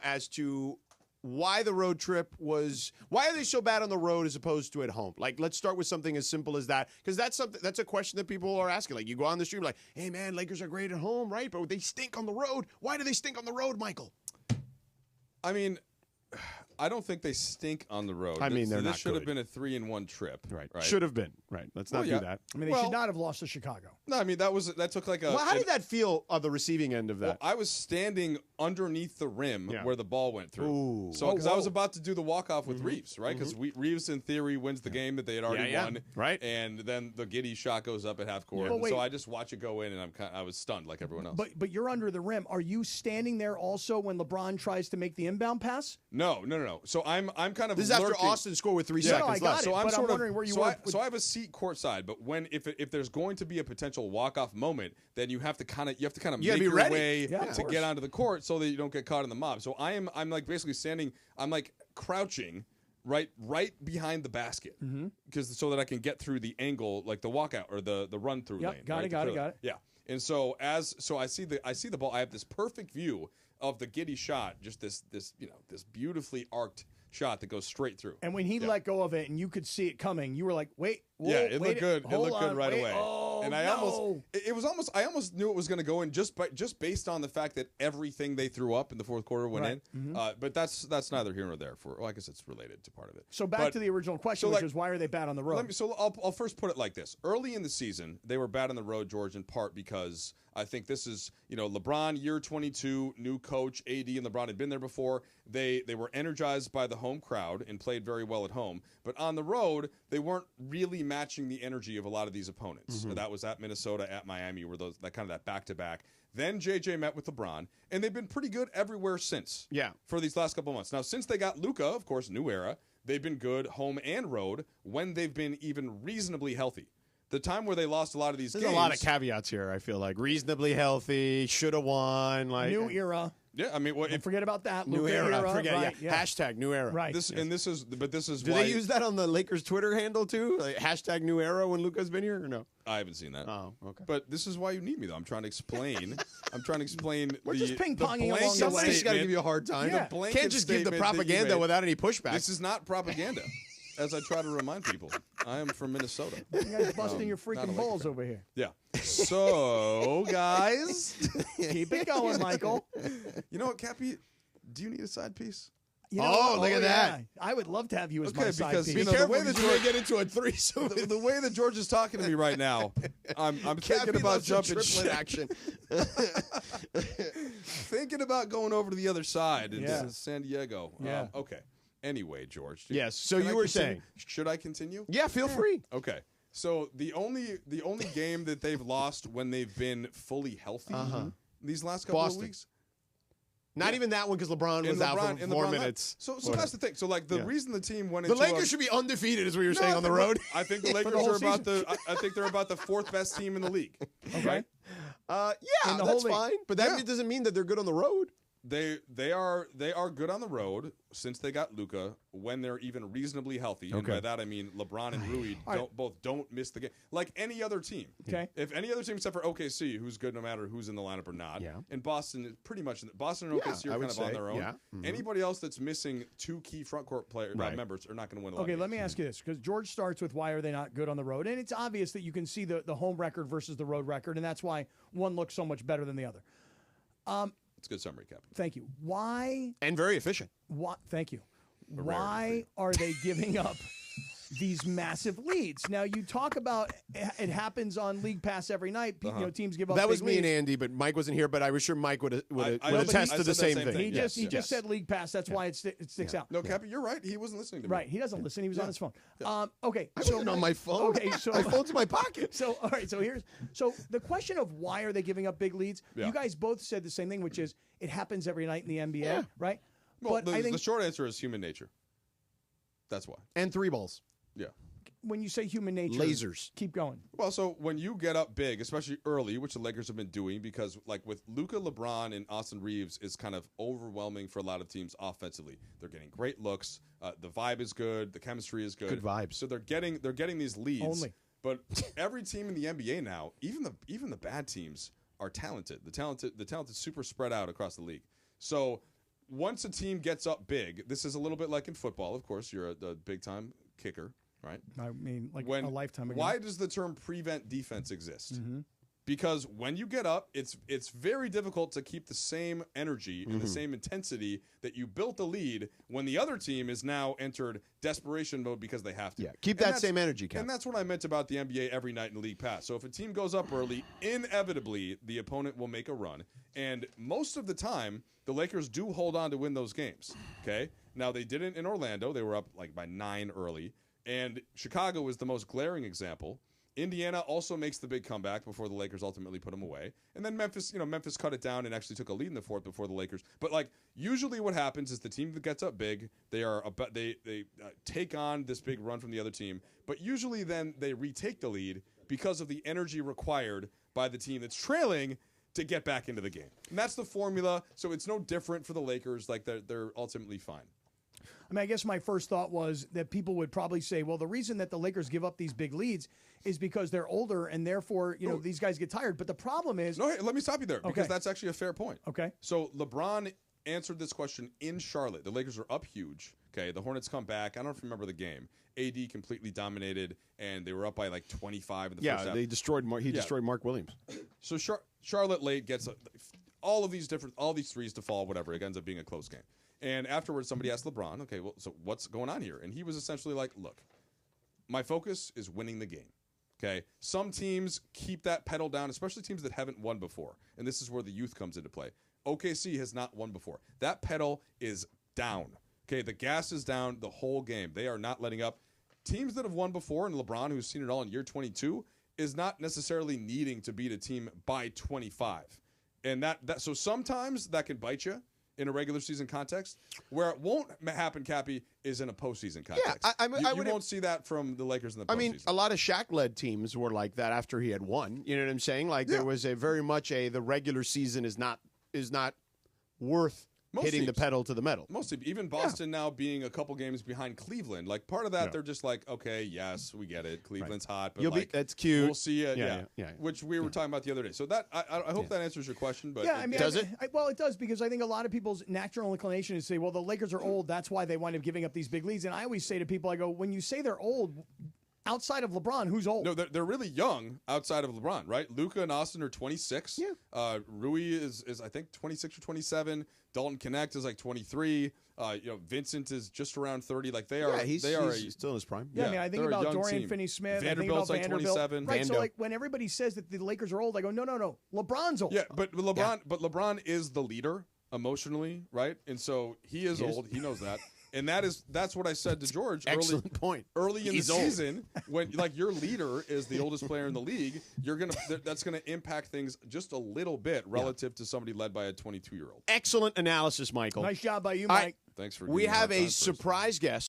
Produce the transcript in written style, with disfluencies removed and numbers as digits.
as to why the road trip was. Why are they so bad on the road as opposed to at home? Like, let's start with something as simple as that, because that's a question that people are asking. Like, you go on the street, like, hey man, Lakers are great at home, right? But they stink on the road. Why do they stink on the road, Michael? I mean, I don't think they stink on the road. I mean, they're not This should have good. been a 3-1 trip. Right. Should have been. Right. Let's not do that. I mean, they should not have lost to Chicago. No, I mean, that took like a... Well, how did that feel on the receiving end of that? Well, I was standing underneath the rim where the ball went through. Ooh. So, because I was about to do the walk-off with Reeves, right? Because Reeves, in theory, wins the game that they had already won. Right. And then the giddy shot goes up at half court. So I just watch it go in, and I was stunned like everyone else. But you're under the rim. Are you standing there also when LeBron tries to make the inbound pass? No. So I'm kind of This is after Austin scored with 3 seconds I got left. it, So I'm but sort I'm wondering where you were. So I have a seat courtside, but if there's going to be a potential walk-off moment, then you have to kind of make your way to get onto the court so that you don't get caught in the mob. So I'm like basically standing. I'm like crouching right behind the basket so that I can get through the angle, like the walkout or the run through lane. Got it. Yeah. And so I see the ball. I have this perfect view of the giddy shot, just this beautifully arced shot that goes straight through. And when he let go of it and you could see it coming, you were like, wait, whoa, it looked good. It looked good right away. Oh, and I almost knew it was going to go in just based on the fact that everything they threw up in the fourth quarter went in. But that's neither here nor there. I guess it's related to part of it. So back to the original question, which is why are they bad on the road? I'll first put it like this. Early in the season, they were bad on the road, George, in part because I think this is, LeBron, year 22, new coach, AD and LeBron had been there before. They were energized by the home crowd and played very well at home. But on the road, they weren't really matching the energy of a lot of these opponents. That was at Minnesota, at Miami, where that back-to-back. Then JJ met with LeBron, and they've been pretty good everywhere since. Yeah. For these last couple months. Now, since they got Luka, of course, new era, they've been good home and road when they've been even reasonably healthy. The time where they lost a lot of these games. There's a lot of caveats here, I feel like. Reasonably healthy, should have won. New era. Yeah, I mean, don't forget about that. New Luka era. Right, Hashtag new era. Right. This is Do why they use that on the Lakers Twitter handle too? Like, hashtag new era when Luka's been here or no? I haven't seen that. Oh, okay. But this is why you need me, though. I'm trying to explain. We're just ping-ponging along the way. Somebody's got to give you a hard time. Yeah. Can't just give the propaganda without any pushback. This is not propaganda, as I try to remind people. I am from Minnesota. You guys busting your freaking balls over here. Yeah. So, guys. Keep it going, Michael. You know what, Cappy? Do you need a side piece? You know, look at that. I would love to have you as my side because piece. Be the careful way that you may get into a threesome. The way that George is talking to me right now, I'm thinking about jumping triplet action. thinking about going over to the other side in San Diego. Yeah. Okay. Anyway, George. Yes. So can you I were continue? saying. Should I continue? Yeah, feel free. Okay. So the only game that they've lost when they've been fully healthy these last couple Boston. of weeks. Not even that one because LeBron was out for 4 minutes. So that's the thing. So the reason the team went The into Lakers should be undefeated, is what you're saying on the road. I think the Lakers are about I think they're about the fourth best team in the league. Okay. That's fine. But that doesn't mean that they're good on the road. They are good on the road since they got Luka when they're even reasonably healthy. And by that I mean LeBron and Rui don't miss the game like any other team. Okay. If any other team except for OKC, who's good no matter who's in the lineup or not. Yeah. And Boston is pretty much Boston and OKC are kind of on their own. Yeah. Anybody else that's missing two key front court members are not going to win a lot of games. Let me ask you this, because George starts with why are they not good on the road, and it's obvious that you can see the home record versus the road record, and that's why one looks so much better than the other. It's a good summary, Captain. Thank you. Why? And very efficient. Thank you. Why are they giving up these massive leads? Now, you talk about it happens on League Pass every night. Teams give up. That was me leads. and Andy, but Mike wasn't here. But I was sure Mike would attest to the same thing. He just said League Pass. That's why it sticks out. No, Cappy, you're right. He wasn't listening to me. Right. He doesn't listen. He was on his phone. Okay. I wasn't on my phone. Okay. So my phone's in my pocket. So all right. So the question of why are they giving up big leads? Yeah. You guys both said the same thing, which is it happens every night in the NBA, right? Well, but I think the short answer is human nature. That's why. And 3 balls. Yeah. When you say human nature, lasers. Keep going. Well, so when you get up big, especially early, which the Lakers have been doing, because like with Luka, LeBron, and Austin Reeves, is kind of overwhelming for a lot of teams offensively. They're getting great looks. The vibe is good. The chemistry is good. Good vibes. So they're getting these leads. Only. But every team in the NBA now, even the bad teams, are talented. The talented super spread out across the league. So once a team gets up big, this is a little bit like in football. Of course, you're a big-time kicker, right? I mean, like a lifetime ago. Why does the term prevent defense exist? Mm-hmm. Because when you get up, it's very difficult to keep the same energy and the same intensity that you built the lead when the other team is now entered desperation mode because they have to. Yeah, keep that same energy, Cap. And that's what I meant about the NBA every night in League Pass. So if a team goes up early, inevitably the opponent will make a run. And most of the time, the Lakers do hold on to win those games. Okay? Now, they didn't in Orlando. They were up like by 9 early. And Chicago is the most glaring example. Indiana also makes the big comeback before the Lakers ultimately put them away. And then Memphis cut it down and actually took a lead in the fourth before the Lakers. But like usually what happens is the team that gets up big, they take on this big run from the other team, but usually then they retake the lead because of the energy required by the team that's trailing to get back into the game. And that's the formula, so it's no different for the Lakers. Like they're ultimately fine. I mean, I guess my first thought was that people would probably say, well, the reason that the Lakers give up these big leads is because they're older and therefore, these guys get tired. But the problem is... No, hey, let me stop you there because that's actually a fair point. Okay. So LeBron answered this question in Charlotte. The Lakers are up huge. Okay, the Hornets come back. I don't remember the game. AD completely dominated, and they were up by like 25 in the first half. They destroyed destroyed Mark Williams. So Charlotte late gets all these threes to fall, whatever. It ends up being a close game. And afterwards, somebody asked LeBron, okay, well, so what's going on here? And he was essentially like, look, my focus is winning the game. Okay, some teams keep that pedal down, especially teams that haven't won before. And this is where the youth comes into play. OKC has not won before. That pedal is down. Okay, the gas is down the whole game. They are not letting up. Teams that have won before, and LeBron, who's seen it all in year 22, is not necessarily needing to beat a team by 25. And so sometimes that can bite you in a regular season context. Where it won't happen, Cappy, is in a postseason context. Yeah, you won't see that from the Lakers in the postseason. I mean, a lot of Shaq-led teams were like that after he had won. You know what I'm saying? Like there was the regular season is not worth hitting the pedal to the metal. Mostly, even Boston now being a couple games behind Cleveland. Like part of that, they're just like, okay, yes, we get it. Cleveland's hot, but that's cute. We'll see it. Yeah. Which we were talking about the other day. So that I hope that answers your question. But does it? Well, it does because I think a lot of people's natural inclination is to say, well, the Lakers are old. That's why they wind up giving up these big leads. And I always say to people, I go, when you say they're old, outside of LeBron, who's old? No, they're really young outside of LeBron, right? Luka and Austin are 26. Yeah. Rui is I think 26 or 27. Dalton Connect is like 23. Vincent is just around 30. Like they are. He's still in his prime. Yeah, I mean, I think about Dorian Finney-Smith. Vanderbilt's I think about like 27. Right. So like when everybody says that the Lakers are old, I go, no, LeBron's old. Yeah, but LeBron is the leader emotionally, right? And so he is old. He knows that. And that's what I said to George Excellent point. Early in the season, when like your leader is the oldest player in the league, that's gonna impact things just a little bit relative to somebody led by a 22-year-old. Excellent analysis, Michael. Nice job by you, Mike. Thanks for. We have a surprise guest.